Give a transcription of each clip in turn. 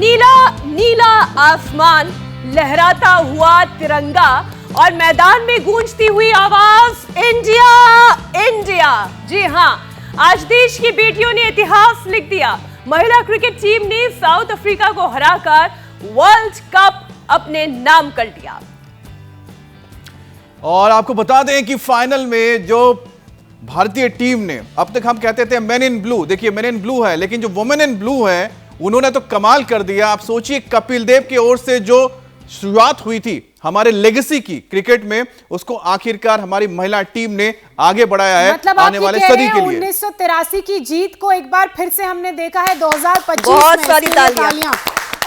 नीला नीला आसमान, लहराता हुआ तिरंगा और मैदान में गूंजती हुई आवाज इंडिया इंडिया। जी हां, आज देश की बेटियों ने इतिहास लिख दिया। महिला क्रिकेट टीम ने साउथ अफ्रीका को हराकर वर्ल्ड कप अपने नाम कर लिया। और आपको बता दें कि फाइनल में जो भारतीय टीम ने, अब तक हम कहते थे मेन इन ब्लू, देखिए मेन इन ब्लू है, लेकिन जो वुमेन इन ब्लू है उन्होंने तो कमाल कर दिया। आप सोचिए, कपिल देव की ओर से जो शुरुआत हुई थी हमारे लेगेसी की क्रिकेट में, उसको आखिरकार हमारी महिला टीम ने आगे बढ़ाया है। मतलब आने वाले सदी के लिए 1983 की जीत को एक बार फिर से हमने देखा है 2025 बहुत में। सारी तालियां।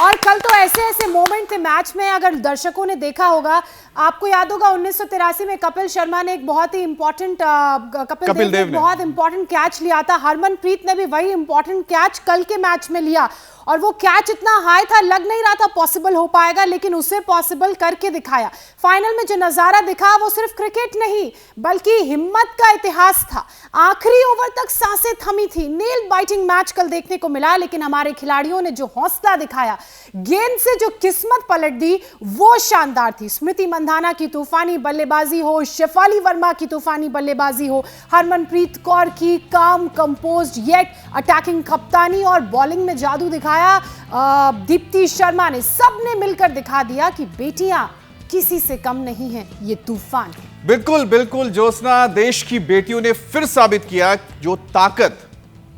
और कल तो ऐसे ऐसे मोमेंट थे मैच में, अगर दर्शकों ने देखा होगा, आपको याद होगा 1983 में कपिल शर्मा ने एक बहुत ही इंपॉर्टेंट कपिल देव ने बहुत इंपॉर्टेंट कैच लिया था। हरमनप्रीत ने भी वही इंपॉर्टेंट कैच कल के मैच में लिया और वो कैच इतना हाई था, लग नहीं रहा था पॉसिबल हो पाएगा, लेकिन उसे पॉसिबल करके दिखाया। फाइनल में जो नजारा दिखा वो सिर्फ क्रिकेट नहीं बल्कि हिम्मत का इतिहास था। आखिरी ओवर तक सांसें थमी थी। नेल बाइटिंग मैच कल देखने को मिला, लेकिन हमारे खिलाड़ियों ने जो हौसला दिखाया, गेंद से जो किस्मत पलट दी, वो शानदार थी। स्मृति मंधाना की तूफानी बल्लेबाजी हो, शेफाली वर्मा की तूफानी बल्लेबाजी हो, हरमनप्रीत कौर की काम कंपोज्ड येट अटैकिंग कप्तानी और बॉलिंग में जादू दिखाया दीप्ति शर्मा ने, सबने मिलकर दिखा दिया कि बेटियां किसी से कम नहीं हैं, ये तूफान है। बिल्कुल बिल्कुल ज्योत्सना, देश की बेटियों ने फिर साबित किया जो ताकत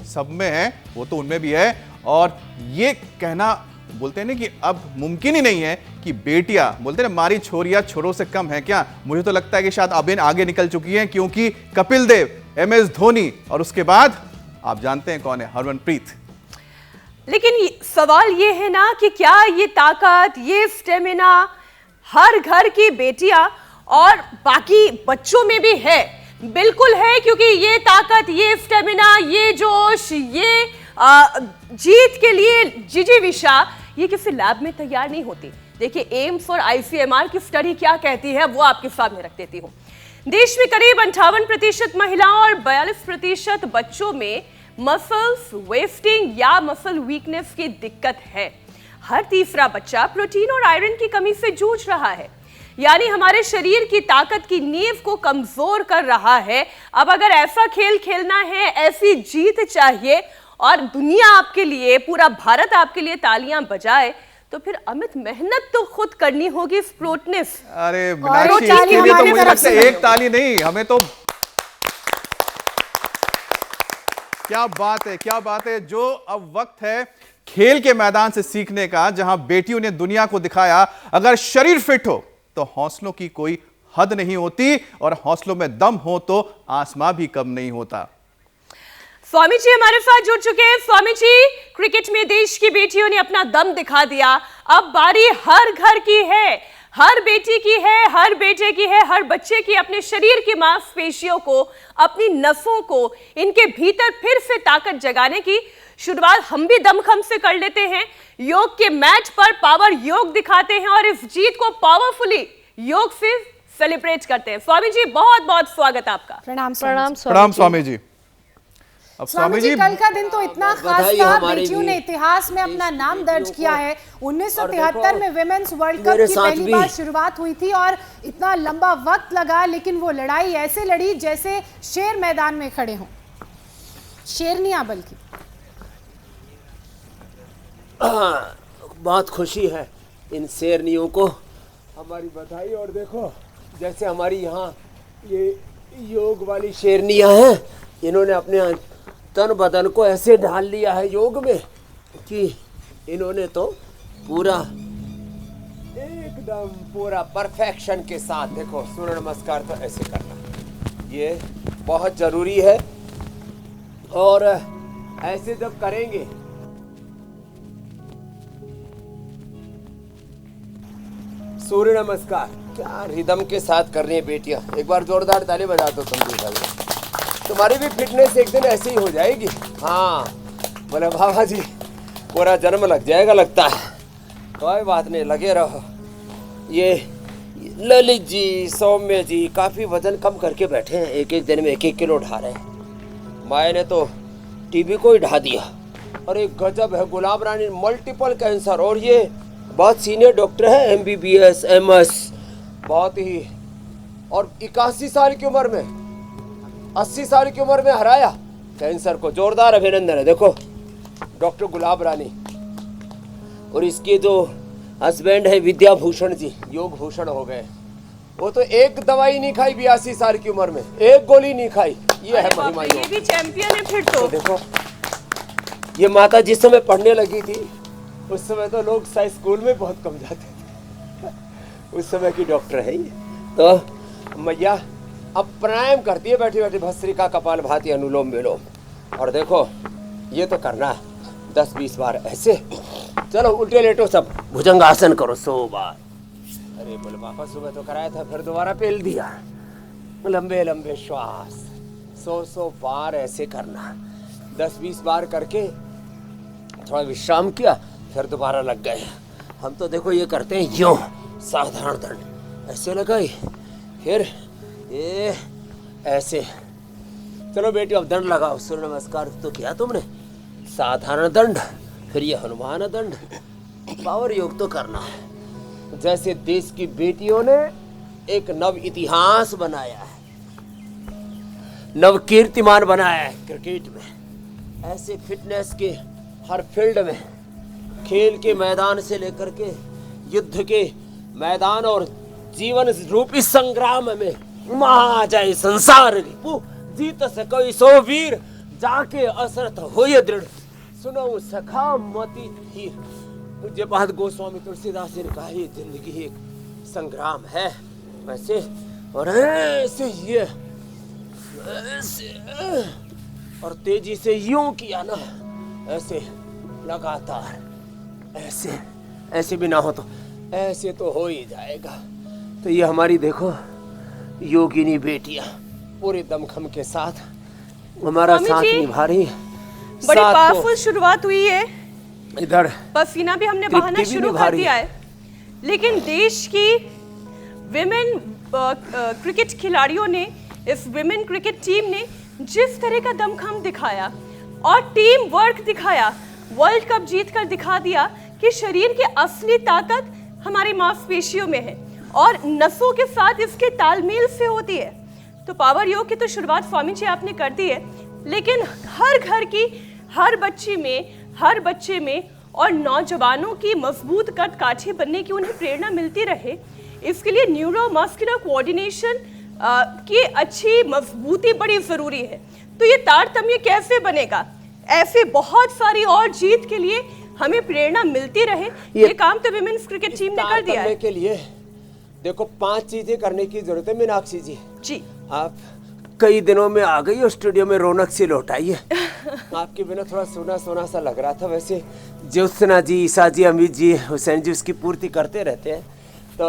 सब में है वो तो उनमें भी है। और ये कहना बोलते हैं ना कि अब मुमकिन ही नहीं है कि बेटियां, बोलते हैं ना मारी छोरियां छोरों से कम है क्या। मुझे तो लगता है कि शायद अब आगे निकल चुकी हैं, क्योंकि कपिल देव, MS धोनी और उसके बाद आप जानते हैं कौन है, हरमनप्रीत। लेकिन सवाल ये है ना कि क्या ये ताकत, ये स्टेमिना हर घर की बेटियां और बाकी बच्चों में भी है? बिल्कुल है, क्योंकि ये ताकत, ये स्टेमिना, ये जोश, ये जीत के लिए जिजीविशा, ये किसी लैब में तैयार नहीं होती। देखिए, एम्स और ICMR की स्टडी क्या कहती है वो आपके सामने रख देती हूं। देश में करीब 58% महिलाओं और 42% बच्चों में मसल्स वेस्टिंग या मसल वीकनेस की दिक्कत है। हर तीसरा बच्चा प्रोटीन और आयरन की कमी से जूझ रहा है, यानी हमारे शरीर की ताकत की नींव को कमजोर कर रहा है। अब अगर ऐसा खेल खेलना है, ऐसी जीत चाहिए और दुनिया आपके लिए, पूरा भारत आपके लिए तालियां बजाए, तो फिर अमित मेहनत तो खुद करनी होगी। स्पोर्टनेस, अरे मीनाक्षी, इसके लिए तो मुझे लगता है एक ताली नहीं, हमें तो क्या बात है, क्या बात है। जो अब वक्त है खेल के मैदान से सीखने का, जहां बेटियों ने दुनिया को दिखाया अगर शरीर फिट हो तो हौसलों की कोई हद नहीं होती, और हौसलों में दम हो तो आसमां भी कम नहीं होता। स्वामी जी हमारे साथ जुड़ चुके हैं। स्वामी जी, क्रिकेट में देश की बेटियों ने अपना दम दिखा दिया। अब बारी हर घर की है, हर बेटी की है, हर बेटे की है, हर बच्चे की। अपने शरीर की मांसपेशियों को, अपनी नसों को, इनके भीतर फिर से ताकत जगाने की शुरुआत हम भी दमखम से कर लेते हैं। योग के मैच पर पावर योग दिखाते हैं और इस जीत को पावरफुली योग से सेलिब्रेट करते हैं। स्वामी जी, बहुत बहुत स्वागत आपका। प्रणाम प्रणाम स्वामी जी। अब स्वामी जी, कल का दिन तो इतना खास था, बेटियों ने इतिहास में अपना नाम दर्ज किया है। 1973 में विमेंस वर्ल्ड कप की पहली बार शुरुआत हुई थी और इतना लंबा वक्त लगा, लेकिन वो लड़ाई ऐसे लड़ी जैसे शेर मैदान में खड़े हों, शेरनियां बल्कि। बहुत खुशी है इन शेरनियों को, हमारी बधाई। और देखो, जैसे हमारी यहाँ ये योग वाली शेरनियां हैं, इन्होंने अपने तन बदन को ऐसे ढाल लिया है योग में कि इन्होंने तो पूरा एकदम पूरा परफेक्शन के साथ, देखो सूर्य नमस्कार तो ऐसे करना, ये बहुत जरूरी है। और ऐसे जब करेंगे, सूर्य नमस्कार क्या रिदम के साथ कर रही है बेटियां। एक बार जोरदार ताली बजा दो तुम भी, तुम्हारी भी फिटनेस एक दिन ऐसी ही हो जाएगी। हाँ बोले बाबा जी, पूरा जन्म लग जाएगा लगता है। कोई बात नहीं, लगे रहो। ये ललित जी, सौम्य जी काफ़ी वजन कम करके बैठे हैं, एक एक दिन में 1-1 किलो उठा रहे हैं। माए ने तो टीवी को ही ढा दिया। अरे गजब है, गुलाब रानी मल्टीपल कैंसर, और ये बहुत सीनियर डॉक्टर है, MBBS MS, बहुत ही, और 81 साल की उम्र में, 80 साल की उम्र में हराया कैंसर को। जोरदार अभिनंदन है। देखो डॉक्टर गुलाब रानी, और इसके जो हस्बैंड है विद्या भूषण जी, योग भूषण हो गए, वो तो एक दवाई नहीं खाई 82 साल की उम्र में, एक गोली नहीं खाई। ये है महिमा योग। ये भी चैंपियन है फिर तो। देखो ये माता जिस समय पढ़ने लगी थी उस समय तो लोग शायद स्कूल में बहुत कम जाते थे, उस समय की डॉक्टर है ये। तो मैया अब प्राणायाम करती है बैठी बैठी, भस्त्रिका, कपाल भाती, अनुलोम विलोम। और देखो ये तो करना है 10-20 बार ऐसे। चलो उल्टे लेटो सब, भुजंगासन करो 100 बार। अरे बोले पापा सुबह तो कराया था, फिर दोबारा पेल दिया। लंबे लंबे श्वास 100 बार ऐसे करना, 10-20 बार करके थोड़ा विश्राम किया, फिर दोबारा लग गए। हम तो देखो ये करते हैं यूं, साधारण दंड ऐसे लगाई, फिर ये ऐसे। चलो बेटी अब दंड लगाओ। सूर्य नमस्कार तो किया तुमने, साधारण दंड, फिर ये हनुमान दंड, पावर योग तो करना है। जैसे देश की बेटियों ने एक नव इतिहास बनाया है, नव कीर्तिमान बनाया है क्रिकेट में, ऐसे फिटनेस के हर फील्ड में, खेल के मैदान से लेकर के युद्ध के मैदान और जीवन रूपी संग्राम में महा जाए संसार रिपु, जीत सको सो वीर, जाके असरथ होय दृढ़, सुनो सखा मति धीर। पूज्य पाद गोस्वामी तुलसीदास जी ने कहा ये जिंदगी एक संग्राम है वैसे, और ऐसे ये ऐसे, और तेजी से यूं किया ना, ऐसे लगातार, ऐसे ऐसे भी ना हो तो ऐसे तो हो ही जाएगा। तो ये हमारी देखो योगिनी बेटियां पूरे दमखम के साथ हमारा साथ निभा रही है। बड़ी पावरफुल शुरुआत हुई है, इधर पसीना भी हमने बहाना शुरू कर दिया है, लेकिन देश की विमेन क्रिकेट खिलाड़ियों ने, इस विमेन क्रिकेट टीम ने जिस तरह का दमखम दिखाया और टीम वर्क दिखाया, वर्ल्ड कप जीत कर दिखा दिया कि शरीर की असली ताकत हमारी मांसपेशियों में है और नसों के साथ इसके तालमेल से होती है। तो पावर योग की तो शुरुआत स्वामी जी आपने कर दी है, लेकिन हर घर की हर बच्चे में और नौजवानों की मजबूत कद काठी बनने की उन्हें प्रेरणा मिलती रहे, इसके लिए न्यूरो मस्कुलर कोऑर्डिनेशन की अच्छी मजबूती बड़ी जरूरी है। तो ये तारतम्य कैसे बनेगा? ऐसे बहुत सारी और जीत के लिए हमें प्रेरणा मिलती रहे, ये काम तो विमेन्स क्रिकेट टीम ने कर दिया है। के लिए देखो 5 चीजें करने की जरूरत है मीनाक्षी जी। आप कई दिनों में आ गई और स्टूडियो में रौनक सी लौटाई है। आपके बिना थोड़ा सोना सोना सा लग रहा था। वैसे ज्योत्सना जी, ईसा जी, अमित जी, हुसैन जी उसकी पूर्ति करते रहते हैं। तो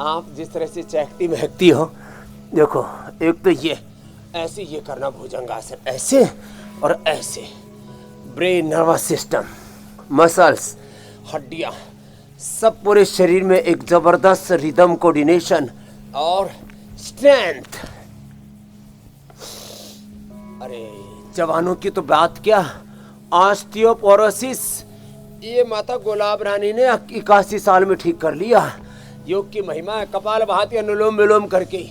आप जिस तरह से चहकती महकती हो, देखो एक तो ये ऐसे ये करना भुजंगासन, ऐसे और ऐसे, ब्रेन, नर्वस सिस्टम, मसल्स, हड्डियां, सब पूरे शरीर में एक जबरदस्त रिदम, कोऑर्डिनेशन और स्ट्रेंथ। अरे जवानों की तो बात क्या, ऑस्टियोपोरोसिस ये माता गुलाब रानी ने 81 साल में ठीक कर लिया। योग की महिमा है। कपाल भाती, अनुलोम विलोम करके,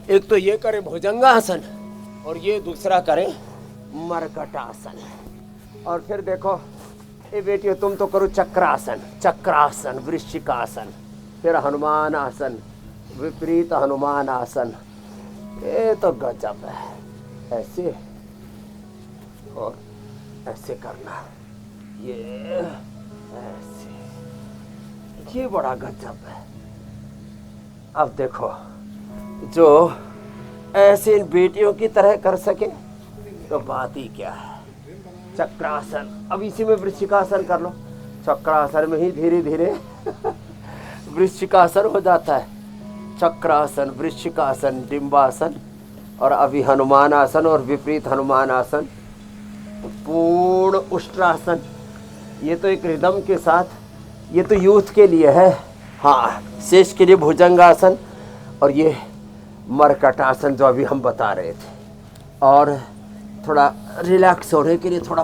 एक तो ये करे भुजंगासन और ये दूसरा करे मरकटासन। और फिर देखो ये बेटियों तुम तो करो चक्रासन, चक्रासन, वृश्चिकासन, फिर हनुमान आसन, विपरीत हनुमान आसन। ये तो गजब है। ऐसे और ऐसे करना, ये ऐसे, ये बड़ा गजब है। अब देखो जो ऐसे इन बेटियों की तरह कर सके तो बात ही क्या है। चक्रासन, अब इसी में वृश्चिकासन कर लो। चक्रासन में ही धीरे धीरे वृश्चिकासन हो जाता है। चक्रासन, वृश्चिकासन, डिम्बासन और अभी हनुमान आसन और विपरीत हनुमान आसन, पूर्ण उष्ट्रासन। ये तो एक रिदम के साथ, ये तो यूथ के लिए है। हाँ, शेष के लिए भुजंगासन और ये मरकटासन जो अभी हम बता रहे थे। और थोड़ा रिलैक्स होने के लिए थोड़ा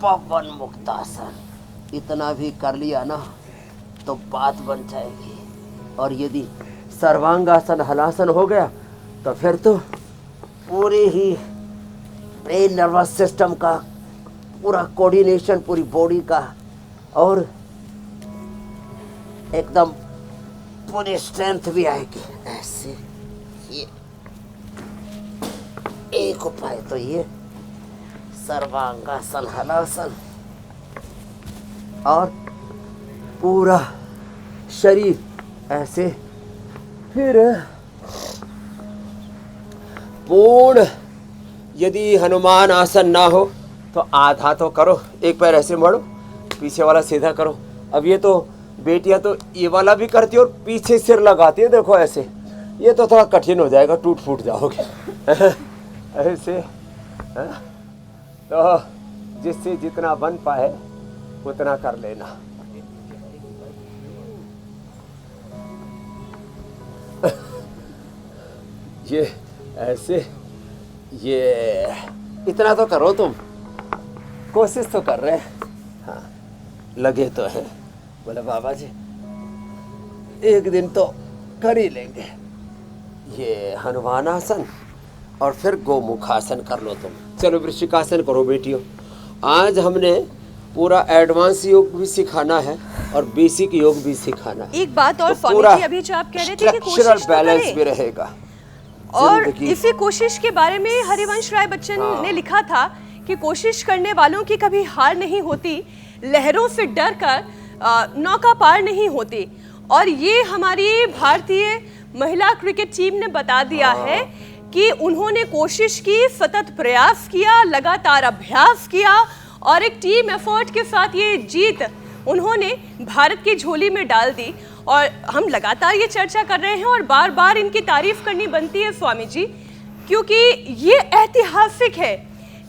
पवन मुक्तासन। इतना भी कर लिया ना तो बात बन जाएगी, और यदि सर्वांगासन हलासन हो गया तो फिर तो पूरे ही ब्रेन नर्वस सिस्टम का पूरा कोऑर्डिनेशन पूरी बॉडी का, और एकदम पूरी स्ट्रेंथ भी आएगी। ऐसे ये एक उपाय तो ये सर्वांगासन हलासन, और पूरा शरीर ऐसे, फिर पूर्ण यदि हनुमान आसन ना हो तो आधा तो करो, एक पैर ऐसे मोड़ो, पीछे वाला सीधा करो। अब ये तो बेटियां तो ये वाला भी करती है और पीछे सिर लगाती है, देखो ऐसे। ये तो थोड़ा कठिन हो जाएगा, टूट फूट जाओगे ऐसे। तो जिससे जितना बन पाए उतना कर लेना। ये ऐसे, ये इतना तो करो, तुम कोशिश तो कर रहे हैं। हाँ, लगे तो है। बोले बाबा जी एक दिन तो कर ही लेंगे। ये हनुमानासन और फिर गोमुखासन कर लो तुम। चलो वृश्चिकासन करो बेटियों। आज हमने पूरा एडवांस योग भी सिखाना है और बेसिक योग भी सिखाना है। एक बात और तो स्वामी जी, अभी जो आप कह रहे थे कि कोशिश तो बैलेंस करें, भी रहेगा। और इसी कोशिश के बारे में हरिवंश राय बच्चन ने लिखा था कि कोशिश करने वालों की कभी हार नहीं होती, लहरों से डर कर नौका पार नहीं होती। और ये हमारी भारतीय महिला क्रिकेट टीम ने बता दिया है कि उन्होंने कोशिश की, सतत प्रयास किया, लगातार अभ्यास किया और एक टीम एफर्ट के साथ ये जीत उन्होंने भारत की झोली में डाल दी। और हम लगातार ये चर्चा कर रहे हैं और बार बार इनकी तारीफ करनी बनती है स्वामी जी, क्योंकि ये ऐतिहासिक है।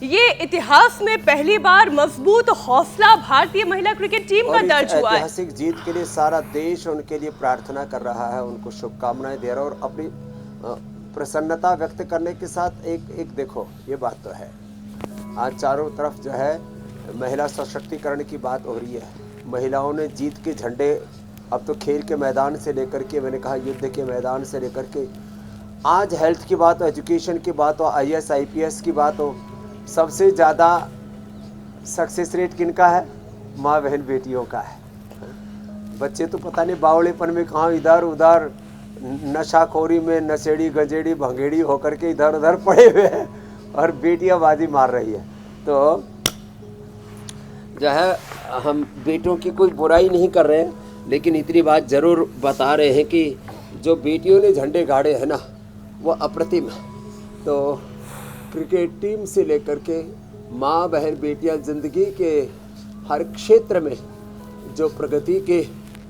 ये इतिहास में पहली बार मजबूत हौसला भारतीय महिला क्रिकेट टीम का दर्ज हुआ है। ऐतिहासिक जीत के लिए सारा देश उनके लिए प्रार्थना कर रहा है, उनको शुभकामनाएं दे रहा है और अपनी प्रसन्नता व्यक्त करने के साथ एक देखो ये बात तो है, आज चारों तरफ जो है महिला सशक्तिकरण की बात हो रही है। महिलाओं ने जीत के झंडे अब तो खेल के मैदान से लेकर के, मैंने कहा युद्ध के मैदान से लेकर के, आज हेल्थ की बात हो, एजुकेशन की बात हो, IAS IPS की बात हो, सबसे ज़्यादा सक्सेस रेट किनका है? माँ बहन बेटियों का है। बच्चे तो पता नहीं बावड़ेपन में कहाँ इधर उधर नशाखोरी में नशेड़ी गंजेड़ी भंगेड़ी होकर के इधर उधर पड़े हुए हैं और बेटियां बाजी मार रही है। तो जो है हम बेटों की कोई बुराई नहीं कर रहे हैं, लेकिन इतनी बात ज़रूर बता रहे हैं कि जो बेटियों ने झंडे गाड़े हैं ना वो अप्रतिम है। तो क्रिकेट टीम से लेकर के माँ बहन बेटियां ज़िंदगी के हर क्षेत्र में जो प्रगति के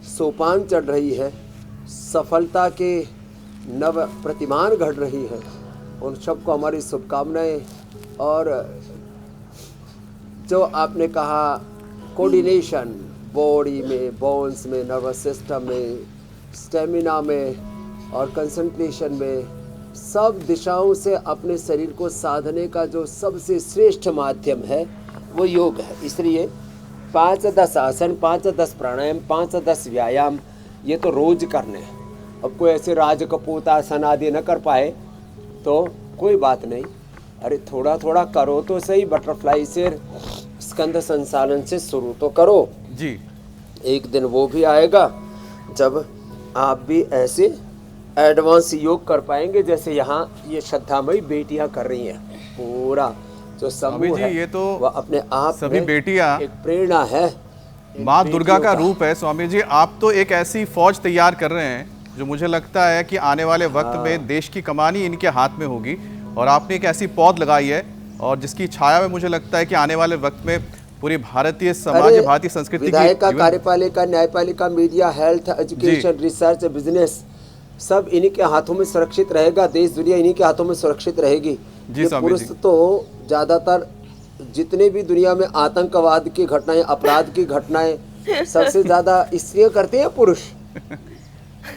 सोपान चढ़ रही है, सफलता के नव प्रतिमान घट रही है, उन सबको हमारी शुभकामनाएं। और जो आपने कहा कोऑर्डिनेशन बॉडी में, बोन्स में, नर्वस सिस्टम में, स्टेमिना में और कंसंट्रेशन में, सब दिशाओं से अपने शरीर को साधने का जो सबसे श्रेष्ठ माध्यम है वो योग है। इसलिए 5-10 आसन, 5-10 प्राणायाम, 5-10 व्यायाम ये तो रोज करने हैं। अब कोई ऐसे राजकपूत आसन आदि न कर पाए तो कोई बात नहीं, अरे थोड़ा थोड़ा करो तो सही। बटरफ्लाई से, स्कंद संचालन से शुरू तो करो जी। एक दिन वो भी आएगा जब आप भी ऐसे एडवांस योग कर पाएंगे जैसे यहाँ ये श्रद्धामयी बेटियां कर रही हैं। पूरा जो समूह है ये तो वो अपने आप सभी बेटियां एक प्रेरणा है, माँ दुर्गा का रूप है। स्वामी जी आप तो एक ऐसी फौज तैयार कर रहे हैं जो मुझे लगता है कि आने वाले वक्त में देश की कमानी इनके हाथ में होगी। और आपने एक ऐसी पौध लगाई है और जिसकी छाया में मुझे लगता है कि आने वाले वक्त में पूरी भारतीय समाज, भारतीय संस्कृति विधायिका, कार्यपालिका, न्यायपालिका, media, health, education, research, business सब इन्हीं के हाथों में सुरक्षित रहेगा। देश दुनिया इन्हीं के हाथों में सुरक्षित रहेगी। जी स्वामी पुरुष जी। तो ज्यादातर जितने भी दुनिया में आतंकवाद की घटनाएं, अपराध की घटनाएं सबसे ज्यादा स्त्रियां करते हैं, पुरुष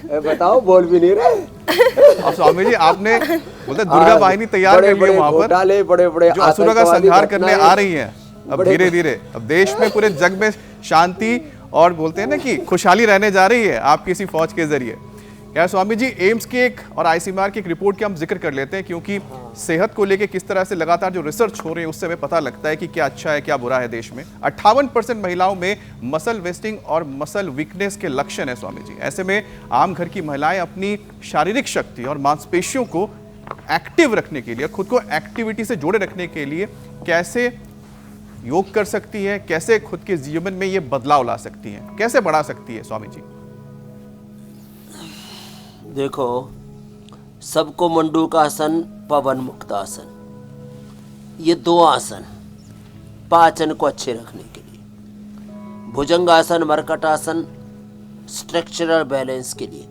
बताओ बोल भी नहीं रहे। अब स्वामी जी आपने बोलते दुर्गा वाहिनी तैयार कर ली वहां पर, बड़े बड़े जो असुरों का संहार करने आ रही हैं। अब धीरे धीरे अब देश में, पूरे जग में शांति और बोलते हैं ना कि खुशहाली रहने जा रही है आपकी इसी फौज के जरिए। यार स्वामी जी, एम्स की एक और आईसीएमआर की एक रिपोर्ट की हम जिक्र कर लेते हैं, क्योंकि सेहत को लेके किस तरह से लगातार जो रिसर्च हो रही है उससे हमें पता लगता है कि क्या अच्छा है क्या बुरा है देश में। 58% महिलाओं में मसल वेस्टिंग और मसल वीकनेस के लक्षण है स्वामी जी। ऐसे में आम घर की महिलाएं अपनी शारीरिक शक्ति और मांसपेशियों को एक्टिव रखने के लिए, खुद को एक्टिविटी से जोड़े रखने के लिए कैसे योग कर सकती है, कैसे खुद के जीवन में ये बदलाव ला सकती है, कैसे बढ़ा सकती है स्वामी जी? देखो, सबको मंडूकासन, पवन मुक्तासन, ये 2 आसन पाचन को अच्छे रखने के लिए, भुजंगासन, मरकटासन स्ट्रक्चरल बैलेंस के लिए।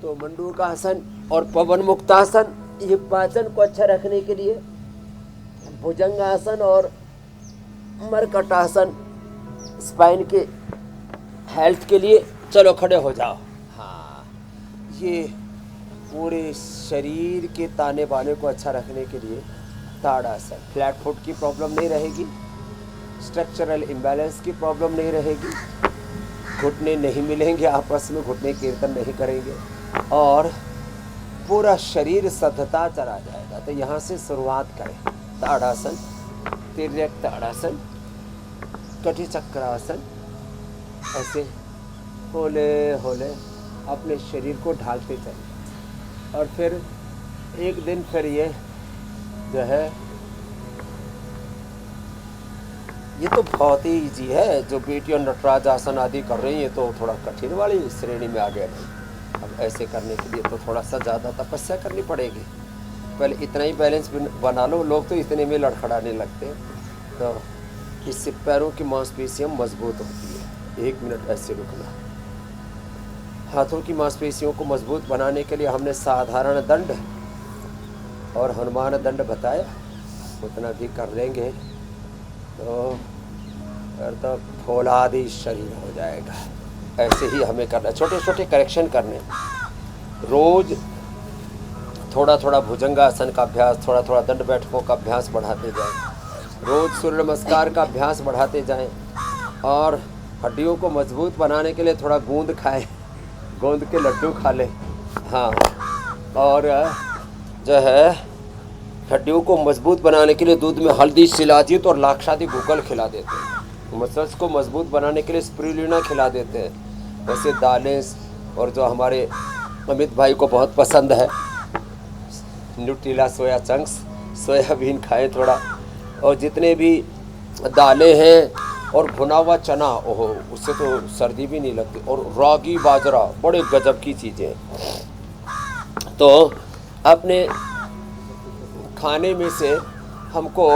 तो मंडूकासन और पवन मुक्तासन ये पाचन को अच्छा रखने के लिए, भुजंगासन और मरकटासन स्पाइन के हेल्थ के लिए। चलो खड़े हो जाओ। हाँ, ये पूरे शरीर के ताने बाने को अच्छा रखने के लिए ताड़ासन, फ्लैट फुट की प्रॉब्लम नहीं रहेगी, स्ट्रक्चरल इम्बैलेंस की प्रॉब्लम नहीं रहेगी, घुटने नहीं मिलेंगे आपस में, घुटने कीर्तन नहीं करेंगे और पूरा शरीर सद्धता चला जाएगा। तो यहाँ से शुरुआत करें। ताड़ासन, तिर्यक ताड़ासन, कटी चक्रासन, ऐसे होले होले अपने शरीर को ढालते चले। और फिर एक दिन फिर ये जो है, ये तो बहुत ही इजी है, जो बेटियां नटराज आसन आदि कर रही हैं तो थोड़ा कठिन वाली श्रेणी में आ गया नहीं। अब ऐसे करने के लिए तो थोड़ा सा ज़्यादा तपस्या करनी पड़ेगी। पहले इतना ही बैलेंस बना लो, लोग तो इतने में लड़खड़ाने लगते हैं। तो इससे पैरों की मांसपेशियां मजबूत होती है। 1 मिनट ऐसे रुकना। हाथों की मांसपेशियों को मजबूत बनाने के लिए हमने साधारण दंड और हनुमान दंड बताया, उतना भी कर लेंगे तो फिर तो फौलादी शरीर हो जाएगा। ऐसे ही हमें करना, छोटे छोटे करेक्शन करने। रोज थोड़ा थोड़ा भुजंगासन का अभ्यास, थोड़ा थोड़ा दंड बैठकों का अभ्यास बढ़ाते जाएं। रोज सूर्य नमस्कार का अभ्यास बढ़ाते जाएं और हड्डियों को मजबूत बनाने के लिए थोड़ा गूंद खाएं, गोंद के लड्डू खा लें। हाँ, और जो है हड्डियों को मजबूत बनाने के लिए दूध में हल्दी, शिलाजीत और लाक्षादी गूगल खिला देते हैं। मसल्स को मजबूत बनाने के लिए स्पिरुलिना खिला देते हैं। वैसे दालें और जो हमारे अमित भाई को बहुत पसंद है न्यूट्रिला सोया चंक्स, सोयाबीन खाएं थोड़ा। और जितने भी दालें हैं और भुना हुआ चना, ओहो उससे तो सर्दी भी नहीं लगती। और रागी बाजरा बड़े गजब की चीज़ें हैं। तो अपने खाने में से हमको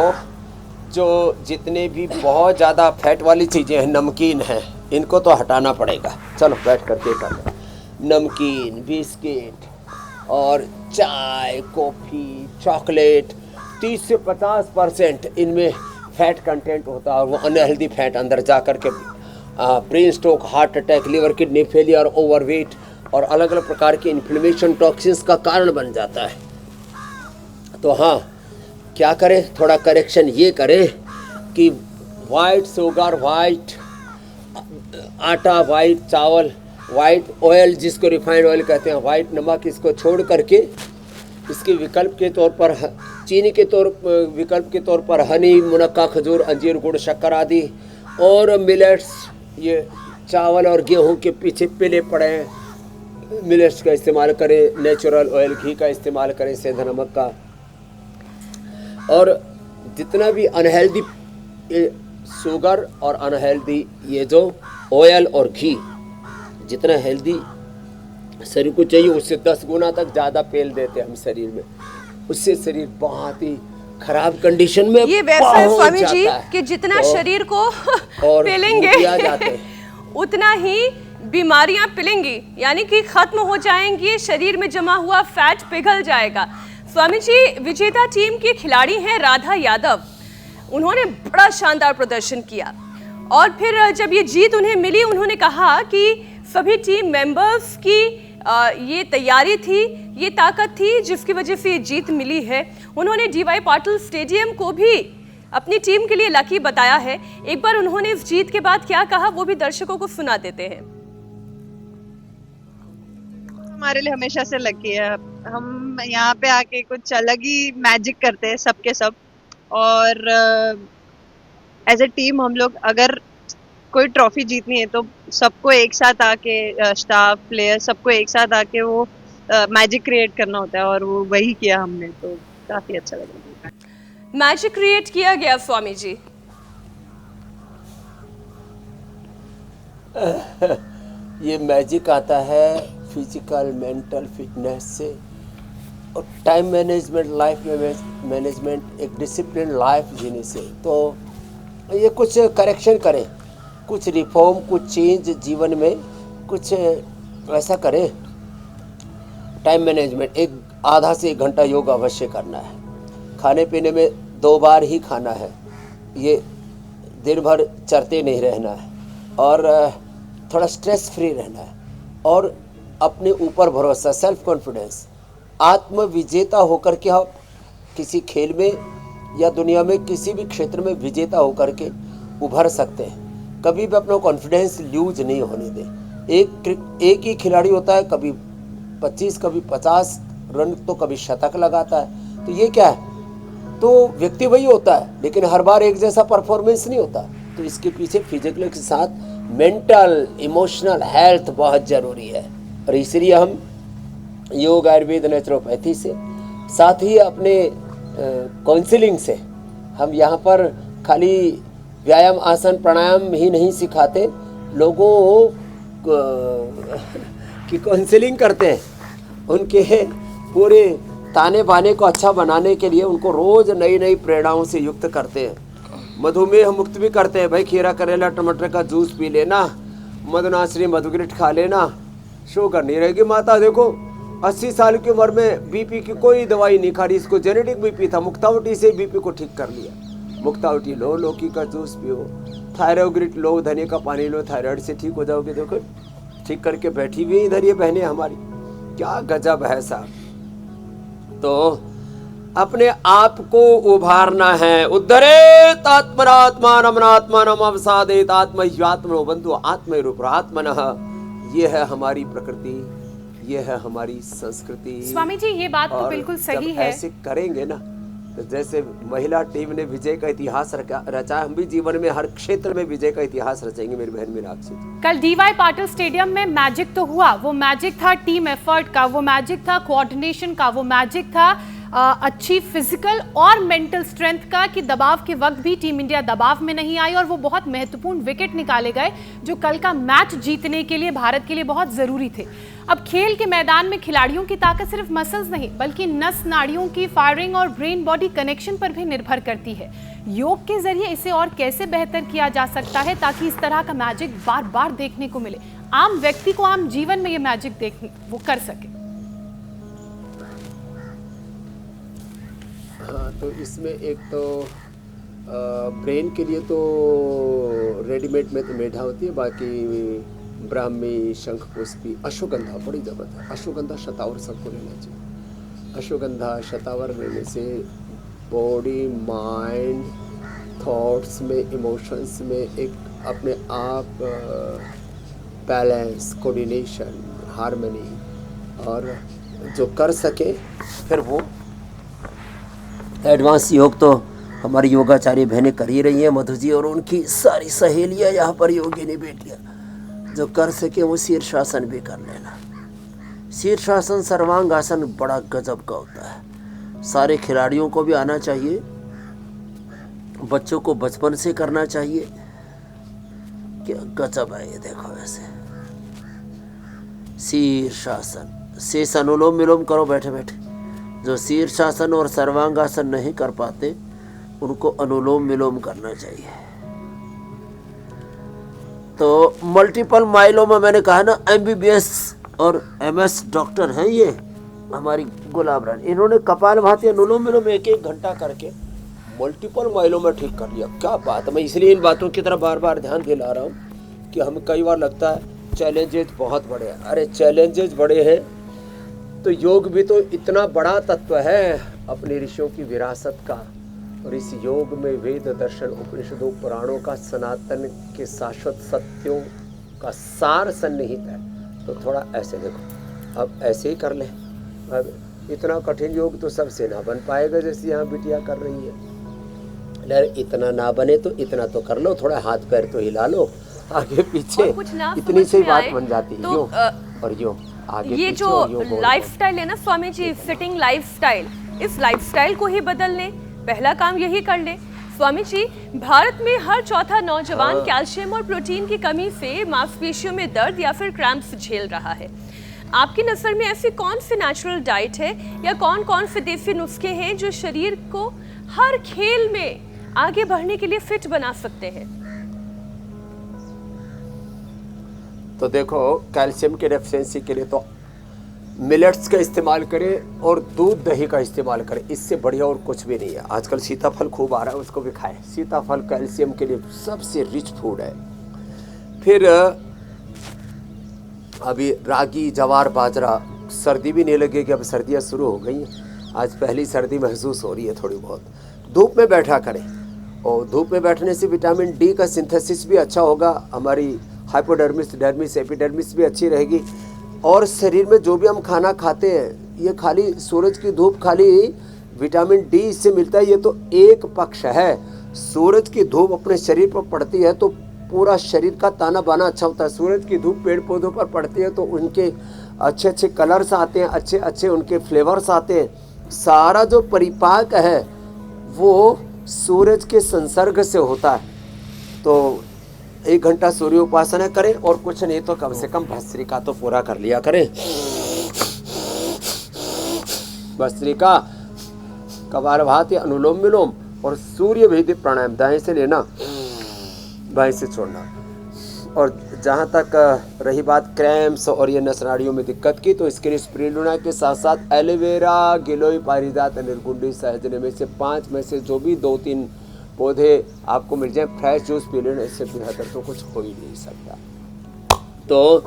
जो जितने भी बहुत ज़्यादा फैट वाली चीज़ें हैं, नमकीन हैं, इनको तो हटाना पड़ेगा। चलो बैठ करके कर लें। नमकीन, बिस्किट और चाय, कॉफ़ी, चॉकलेट, 30 से 50% इनमें फैट कंटेंट होता है और वो अनहेल्दी फैट अंदर जा कर के brain stroke, heart attack, liver kidney failure, overweight और अलग अलग प्रकार के इन्फ्लेमेशन, टॉक्सिन्स का कारण बन जाता है। तो हाँ, क्या करें, थोड़ा करेक्शन ये करें कि वाइट शुगर, वाइट आटा, वाइट चावल, वाइट ऑयल जिसको रिफाइंड ऑयल कहते हैं, वाइट नमक, इसको छोड़ करके इसके विकल्प के तौर पर चीनी के विकल्प के तौर पर हनी, मुनक्का, खजूर, अंजीर, गुड़, शक्कर आदि और मिलेट्स, ये चावल और गेहूं के पीछे पीले पड़े हैं, मिलेट्स का इस्तेमाल करें। नेचुरल ऑयल, घी का इस्तेमाल करें, सेंधा नमक का। और जितना भी अनहेल्दी शुगर और अनहेल्दी ये जो ऑयल और घी, जितना हेल्दी शरीर को चाहिए उससे 10 गुना तक ज़्यादा पेल देते हैं हम शरीर में। उससे शरीर बहुत ही खराब कंडीशन में ये वैसा है स्वामी जी कि जितना शरीर को पेलेंगे उतना ही बीमारियां पिलेंगी, यानी कि खत्म हो जाएंगी, शरीर में जमा हुआ फैट पिघल जाएगा। स्वामी जी, विजेता टीम की खिलाड़ी हैं राधा यादव, उन्होंने बड़ा शानदार प्रदर्शन किया और फिर जब ये जीत उन्हें मिली, उन्होंने कहा कि सभी टीम मेंबर्स की ये तैयारी थी, ये ताकत थी जिसकी वजह से ये जीत मिली है। उन्होंने डीवाई पाटिल स्टेडियम को भी अपनी टीम के लिए लकी बताया है। एक बार उन्होंने इस जीत के बाद क्या कहा वो भी दर्शकों को सुना देते हैं। हमारे लिए हमेशा से लकी है। हम यहाँ पे आके कुछ अलग ही मैजिक करते हैं सबके सब, और एज ए टीम हम लोग अगर कोई ट्रॉफी जीतनी है तो सबको एक साथ आके, स्टाफ प्लेयर सबको एक साथ आके वो मैजिक क्रिएट करना होता है, और वो वही किया हमने, तो काफी अच्छा लगा। मैजिक क्रिएट किया गया स्वामी जी। ये मैजिक आता है फिजिकल मेंटल फिटनेस से, और टाइम मैनेजमेंट, लाइफ मैनेजमेंट, एक डिसिप्लिन लाइफ जीने से। तो ये कुछ करेक्शन करें, कुछ रिफॉर्म, कुछ चेंज जीवन में कुछ ऐसा करें। टाइम मैनेजमेंट, एक आधा से 1 घंटा योग अवश्य करना है। खाने पीने में 2 बार ही खाना है, ये दिन भर चरते नहीं रहना है, और थोड़ा स्ट्रेस फ्री रहना है, और अपने ऊपर भरोसा, सेल्फ कॉन्फिडेंस, आत्म विजेता होकर के आप किसी खेल में या दुनिया में किसी भी क्षेत्र में विजेता होकर के उभर सकते हैं। कभी भी अपना कॉन्फिडेंस लूज नहीं होने दें। एक ही खिलाड़ी होता है, कभी 25 कभी 50 रन तो कभी शतक लगाता है। तो ये क्या है, तो व्यक्ति वही होता है, लेकिन हर बार एक जैसा परफॉर्मेंस नहीं होता। तो इसके पीछे फिजिकल के साथ मेंटल इमोशनल हेल्थ बहुत ज़रूरी है, और इसलिए हम योग, आयुर्वेद, नेचुरोपैथी से, साथ ही अपने काउंसलिंग से, हम यहाँ पर खाली व्यायाम, आसन, प्राणायाम ही नहीं सिखाते, लोगों की काउंसलिंग करते हैं। उनके पूरे ताने बाने को अच्छा बनाने के लिए उनको रोज़ नई नई प्रेरणाओं से युक्त करते हैं। मधुमेह मुक्त भी करते हैं, भाई खीरा करेला टमाटर का जूस पी लेना, मधुनाश्री मधुग्रिट खा लेना, शुगर नहीं रहेगी। माता देखो 80 साल की उम्र में बीपी की कोई दवाई नहीं खा रही, इसको जेनेटिक बीपी था, मुक्तावटी से बीपी को ठीक कर लिया। मुक्तावटी लो, लौकी का जूस पियो, थायरोग्रिट लो, धनिया का पानी लो, थायराइड से ठीक हो जाओगे। देखो ठीक करके बैठी हुई इधर ये बहनें हमारी, क्या गजब है साहब। तो अपने आप को उभारना है। उद्धरेत आत्मनात्मानमनात्मानम अवसादेत आत्मह्यात्मनो बंधु आत्मरूपरात्मनः। ये है हमारी प्रकृति, ये है हमारी संस्कृति। स्वामी जी ये बात तो बिल्कुल सही है। ऐसे करेंगे ना, तो जैसे महिला टीम ने विजय का इतिहास रचा, हम भी जीवन में हर क्षेत्र में विजय का इतिहास रचेंगे मेरी बहन मीनाक्षी। कल डीवाई पाटिल स्टेडियम में मैजिक तो हुआ, वो मैजिक था टीम एफर्ट का, वो मैजिक था कोऑर्डिनेशन का, वो मैजिक था अच्छी फिजिकल और मेंटल स्ट्रेंथ का, कि दबाव के वक्त भी टीम इंडिया दबाव में नहीं आई, और वो बहुत महत्वपूर्ण विकेट निकाले गए जो कल का मैच जीतने के लिए भारत के लिए बहुत जरूरी थे। अब खेल के मैदान में खिलाड़ियों की ताकत सिर्फ मसल्स नहीं बल्कि नस नाड़ियों की फायरिंग और ब्रेन बॉडी कनेक्शन पर भी निर्भर करती है। योग के जरिए इसे और कैसे बेहतर किया जा सकता है ताकि इस तरह का मैजिक बार बार देखने को मिले, आम व्यक्ति को आम जीवन में ये मैजिक देखने वो कर सके। हाँ, तो इसमें एक तो ब्रेन के लिए तो रेडीमेड में तो मेढा होती है, बाकी ब्राह्मी, शंखपुष्पी, अश्वगंधा बड़ी ज़रूरत है। अश्वगंधा शतावर सबको लेना चाहिए। अश्वगंधा शतावर लेने से बॉडी, माइंड, थॉट्स में, इमोशंस में एक अपने आप बैलेंस, कोऑर्डिनेशन, हार्मनी, और जो कर सके फिर वो एडवांस योग तो हमारी योगाचार्य बहनें कर ही रही हैं, मधु जी और उनकी सारी सहेलियां यहाँ पर योगिनी बेटियाँ, जो कर सके वो शीर्षासन भी कर लेना। शीर्षासन, सर्वांगासन बड़ा गजब का होता है, सारे खिलाड़ियों को भी आना चाहिए, बच्चों को बचपन से करना चाहिए। क्या गजब है ये, देखो ऐसे शीर्षासन, शेष अनुलोम विलोम करो बैठे बैठे। जो शीर्षासन और सर्वांगासन नहीं कर पाते उनको अनुलोम विलोम करना चाहिए। तो मल्टीपल माइलोमा, मैंने कहा ना, MBBS और MS डॉक्टर हैं ये हमारी गुलाब रानी, इन्होंने कपालभाति अनुलोम विलोम 1-1 घंटा करके मल्टीपल माइलोमा ठीक कर लिया। क्या बात है। मैं इसलिए इन बातों की तरफ बार बार ध्यान दिला रहा हूँ कि हमें कई बार लगता है चैलेंजेस बहुत बड़े हैं। अरे चैलेंजेस बड़े हैं तो योग भी तो इतना बड़ा तत्व है अपने ऋषियों की विरासत का, और इस योग में वेद दर्शन उपनिषदों पुराणों का सनातन के शाश्वत सत्यों का सार सन्निहित है। तो थोड़ा ऐसे देखो, अब ऐसे ही कर लें। अब इतना कठिन योग तो सबसे ना बन पाएगा जैसे यहाँ बिटिया कर रही है। अरे इतना ना बने तो इतना तो कर लो, थोड़ा हाथ पैर तो हिला लो आगे पीछे, और कुछ ना इतनी समझ सी में बात आए बन जाती है। तो, यूं और यूं आगे ये पीछे और यूं जो बोल लाइफस्टाइल है ना स्वामी जी, सिटिंग लाइफस्टाइल, इस लाइफस्टाइल को ही बदल लें, पहला काम यही कर लें। स्वामी जी, भारत में हर चौथा नौजवान कैल्शियम और प्रोटीन की कमी से मांसपेशियों में दर्द या फिर क्रैम्प्स झेल रहा है। आपकी नज़र में ऐसी कौन सी नेचुरल डाइट है या कौन कौन से देसी नुस्खे हैं जो शरीर को हर खेल में आगे बढ़ने के लिए फिट बना सकते हैं? तो देखो, कैल्शियम के डेफिशिएंसी के लिए तो मिलेट्स का इस्तेमाल करें और दूध दही का इस्तेमाल करें, इससे बढ़िया और कुछ भी नहीं है। आजकल सीताफल खूब आ रहा है, उसको भी खाएं। सीताफल कैल्शियम के लिए सबसे रिच फूड है। फिर अभी रागी, जवार, बाजरा, सर्दी भी नहीं लगेगी, अब सर्दियाँ शुरू हो गई हैं। आज पहली सर्दी महसूस हो रही है थोड़ी बहुत। धूप में बैठा करें, और धूप में बैठने से विटामिन डी का सिंथेसिस भी अच्छा होगा, हमारी हाइपोडर्मिस, डर्मिस, एपिडर्मिस भी अच्छी रहेगी। और शरीर में जो भी हम खाना खाते हैं, ये खाली सूरज की धूप, खाली विटामिन डी इससे मिलता है, ये तो एक पक्ष है। सूरज की धूप अपने शरीर पर पड़ती है तो पूरा शरीर का ताना बाना अच्छा होता है। सूरज की धूप पेड़ पौधों पर पड़ती है तो उनके अच्छे अच्छे कलर्स आते हैं, अच्छे अच्छे उनके फ्लेवर्स आते हैं। सारा जो परिपाक है वो सूरज के संसर्ग से होता है। तो 1 घंटा सूर्य उपासना करें, और कुछ नहीं तो कम से कम भस्त्रिका तो पूरा कर लिया करें। भस्त्रिका, कपालभाति, अनुलोम विलोम और सूर्य भेदी प्राणायाम, दाएं से लेना बाएं से छोड़ना। और जहाँ तक रही बात क्रैम्प्स और ये नस नाड़ियों में दिक्कत की, तो इसके लिए स्पिरुलिना के साथ साथ एलोवेरा, गिलोय, पारिजात, निर्गुंडी, सहजन में से 5 में से जो भी 2-3 पौधे आपको मिल जाए, फ्रेश जूस पी लेना, इससे बेहतर तो कुछ हो ही नहीं सकता। तो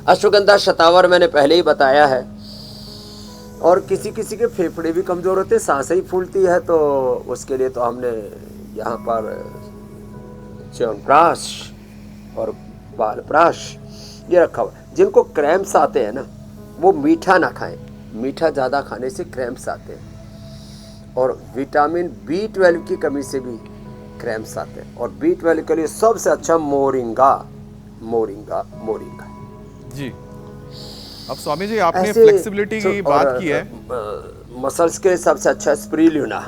अश्वगंधा, शतावर मैंने पहले ही बताया है। और किसी किसी के फेफड़े भी कमज़ोर होते हैं, सांसें ही फूलती है, तो उसके लिए तो हमने यहाँ पर च्यवनप्राश और बालप्राश ये रखा हुआ है। जिनको क्रैम्प्स आते हैं ना, वो मीठा ना खाएं, मीठा ज़्यादा खाने से क्रैम्प्स आते हैं। और विटामिन B12 की कमी से भी क्रैम्प्स आते हैं। और B12 के लिए सबसे अच्छा मोरिंगा, मोरिंगा, मोरिंगा। जी, अब स्वामी जी आपने फ्लेक्सिबिलिटी की बात की है, मसल्स के लिए सबसे अच्छा स्पिरुलिना।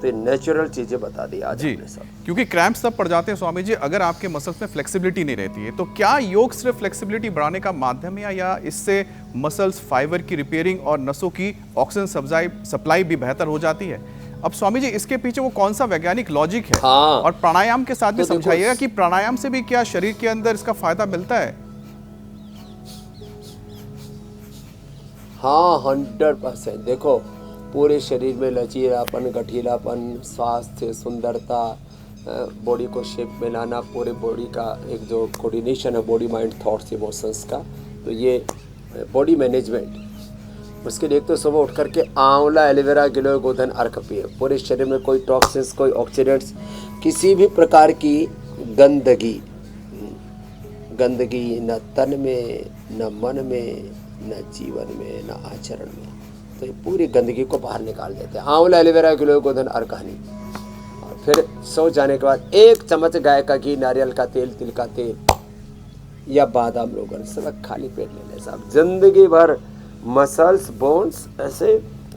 तो ये नेचुरल चीजें बता दी आज जी, आपने सब। क्योंकि क्रैम्प्स तब पड़ जाते हैं स्वामी जी अगर आपके मसल्स में फ्लेक्सिबिलिटी नहीं रहती है। तो क्या योग सिर्फ फ्लेक्सिबिलिटी बढ़ाने का माध्यम है, या इससे मसल्स फाइबर की रिपेयरिंग और नसों की ऑक्सीजन सप्लाई भी बेहतर हो जाती है? अब स्वामी जी इसके पीछे वो कौन सा वैज्ञानिक लॉजिक है? हाँ। और प्राणायाम के साथ भी तो समझाइएगा कि प्राणायाम से भी क्या शरीर के अंदर इसका फायदा मिलता है? हाँ, 100%। देखो, पूरे शरीर में लचीलापन, गठीलापन, स्वास्थ्य, सुंदरता, बॉडी को शेप में लाना, पूरे बॉडी का एक जो कोऑर्डिनेशन है बॉडी माइंड थॉट्स इमोशंस का, तो ये बॉडी मैनेजमेंट, उसके लिए एक तो सुबह उठ करके आंवला, एलोवेरा, गिलोय, गोधन अर्क पिए। पूरे शरीर में कोई टॉक्सिन्स, कोई ऑक्सीडेंट्स, किसी भी प्रकार की गंदगी न तन में, न मन में, न जीवन में, न आचरण में, तो ये पूरी गंदगी को बाहर निकाल देते हैं। आंवला, एलोवेरा, गिलोय, गोधन अर्क हनी। और फिर सो जाने के बाद 1 चम्मच गाय का घी, नारियल का तेल, तिल का तेल या बादाम रोगन सब खाली पेट ले लें साहब। जिंदगी भर मसल्स, बोन्स ऐसे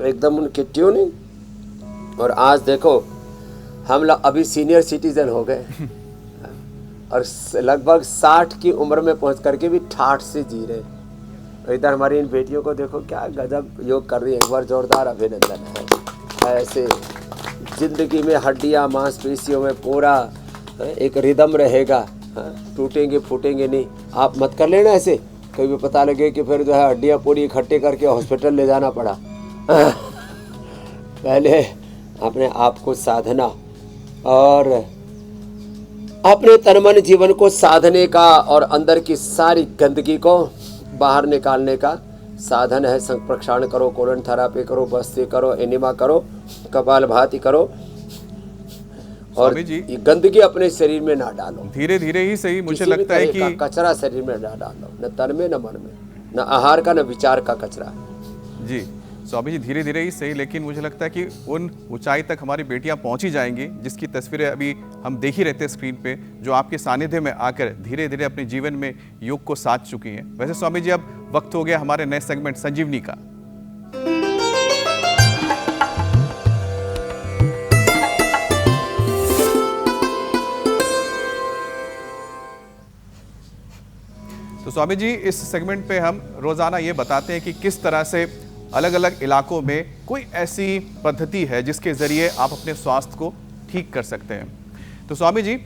एकदम उनकी ट्यूनिंग। और आज देखो, हम लोग अभी सीनियर सिटीजन हो गए और लगभग 60 की उम्र में पहुंच करके भी ठाठ से जी रहे। इधर हमारी इन बेटियों को देखो क्या गजब योग कर रही है, एक बार जोरदार अभिनंदन है। ऐसे जिंदगी में हड्डियां, मांसपेशियों में पूरा एक रिदम रहेगा, टूटेंगे फूटेंगे नहीं। आप मत कर लेना ऐसे, कभी पता लगे कि फिर जो है हड्डियां पूरी इकट्ठे करके हॉस्पिटल ले जाना पड़ा। पहले अपने आप को साधना और अपने तन मन जीवन को साधने का और अंदर की सारी गंदगी को बाहर निकालने का साधन है। संग प्रक्षालन करो, कोलन थेरापी करो, बस्ती करो, एनिमा करो, कपालभाति करो, और स्वामी जी, ये गंदगी अपने शरीर में ना डालो, धीरे धीरे ही सही। मुझे किसी भी लगता है तरह कि का कचरा शरीर में ना डालो, न तन में न मन में, न आहार का न विचार का कचरा। जी स्वामी जी, धीरे धीरे ही सही, लेकिन मुझे लगता है कि उन ऊंचाई तक हमारी बेटियां पहुंची जाएंगी जिसकी तस्वीरें अभी हम देख ही रहते हैं स्क्रीन पे, जो आपके सानिध्य में आकर धीरे धीरे अपने जीवन में योग को साध चुकी हैं। वैसे स्वामी जी, अब वक्त हो गया हमारे नए सेगमेंट संजीवनी का। तो स्वामी जी, इस सेगमेंट पे हम रोजाना ये बताते हैं कि किस तरह से अलग अलग इलाकों में कोई ऐसी पद्धति है जिसके जरिए आप अपने स्वास्थ्य को ठीक कर सकते हैं। तो स्वामी जी,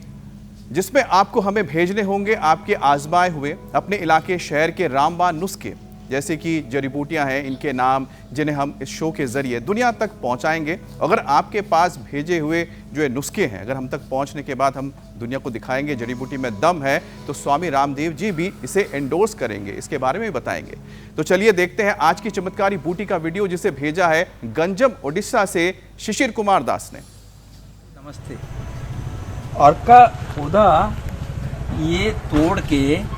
जिसमें आपको हमें भेजने होंगे आपके आजमाए हुए अपने इलाके शहर के रामबाण नुस्खे, जैसे कि जड़ी बूटियां हैं, इनके नाम, जिन्हें हम इस शो के जरिए दुनिया तक पहुंचाएंगे। अगर आपके पास भेजे हुए जो ये नुस्खे हैं, अगर हम तक पहुंचने के बाद हम दुनिया को दिखाएंगे जड़ी बूटी में दम है, तो स्वामी रामदेव जी भी इसे एंडोर्स करेंगे, इसके बारे में भी बताएंगे। तो चलिए देखते हैं आज की चमत्कारी बूटी का वीडियो, जिसे भेजा है गंजम उड़ीसा से शिशिर कुमार दास ने। नमस्ते। अर्का पौधा ये तोड़ के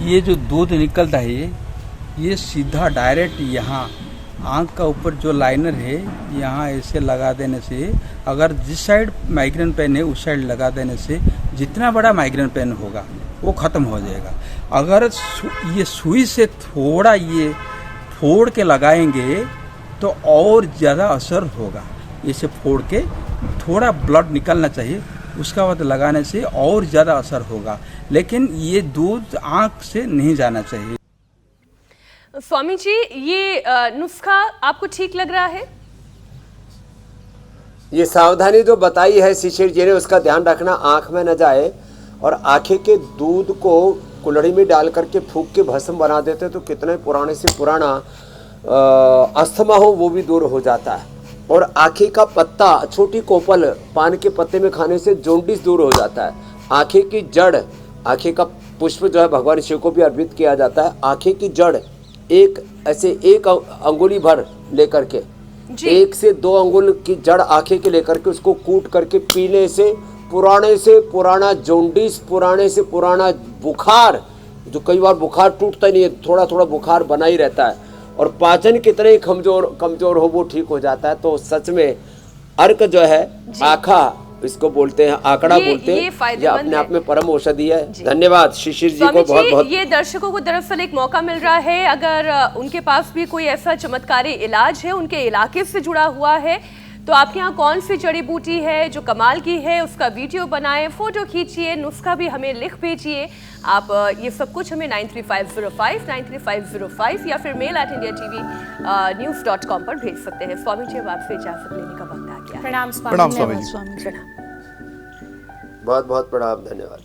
ये जो दूध निकलता है ये सीधा डायरेक्ट यहाँ आँख का ऊपर जो लाइनर है यहाँ ऐसे लगा देने से, अगर जिस साइड माइग्रेन पेन है उस साइड लगा देने से जितना बड़ा माइग्रेन पेन होगा वो ख़त्म हो जाएगा। अगर ये सुई से थोड़ा ये फोड़ के लगाएंगे तो और ज़्यादा असर होगा। इसे फोड़ के थोड़ा ब्लड निकलना चाहिए, उसका बाद लगाने से और ज़्यादा असर होगा, लेकिन ये दूध आँख से नहीं जाना चाहिए। स्वामी जी, ये नुस्खा आपको ठीक लग रहा है? ये सावधानी जो बताई है शिशिर जी ने, उसका ध्यान रखना आंख में न जाए, और आंखें के दूध को कुल्हड़ी में डाल करके फूंक के भस्म बना देते तो कितने पुराने से पुराना अस्थमा हो वो भी दूर हो जाता है। और आँखें का पत्ता, छोटी कोपल पान के पत्ते में खाने से जॉन्डिस दूर हो जाता है। आँखें की जड़, आँखें का पुष्प जो है भगवान शिव को भी अर्पित किया जाता है। आँखें की जड़ एक अंगुली भर लेकर के, 1 से 2 अंगुल की जड़ आँखें के लेकर के उसको कूट करके पीने से पुराना जॉन्डिस, पुराने से पुराना बुखार, जो कई बार बुखार टूटता नहीं है, थोड़ा थोड़ा बुखार बना ही रहता है, और पाचन कितने ही कमजोर हो वो ठीक हो जाता है। तो सच में अर्क जो है, आखा इसको बोलते हैं, आंकड़ा बोलते हैं, ये अपने आप में परम औषधि है। धन्यवाद शिशिर जी को बहुत बहुत। ये दर्शकों को दरअसल एक मौका मिल रहा है, अगर उनके पास भी कोई ऐसा चमत्कारी इलाज है, उनके इलाके से जुड़ा हुआ है, तो आपके यहाँ कौन सी जड़ी बूटी है जो कमाल की है, उसका वीडियो बनाएं, फोटो खींचिए, नुस्खा भी हमें लिख भेजिए। आप ये सब कुछ हमें 9350593505 या फिर mail@indiatv.news.com पर भेज सकते हैं। स्वामी जी, अब आपसे इजाजत लेने का वक्त आ गया। प्रणाम प्रणाम स्वामी जी। प्रणाम। बहुत बहुत प्रणाम, धन्यवाद।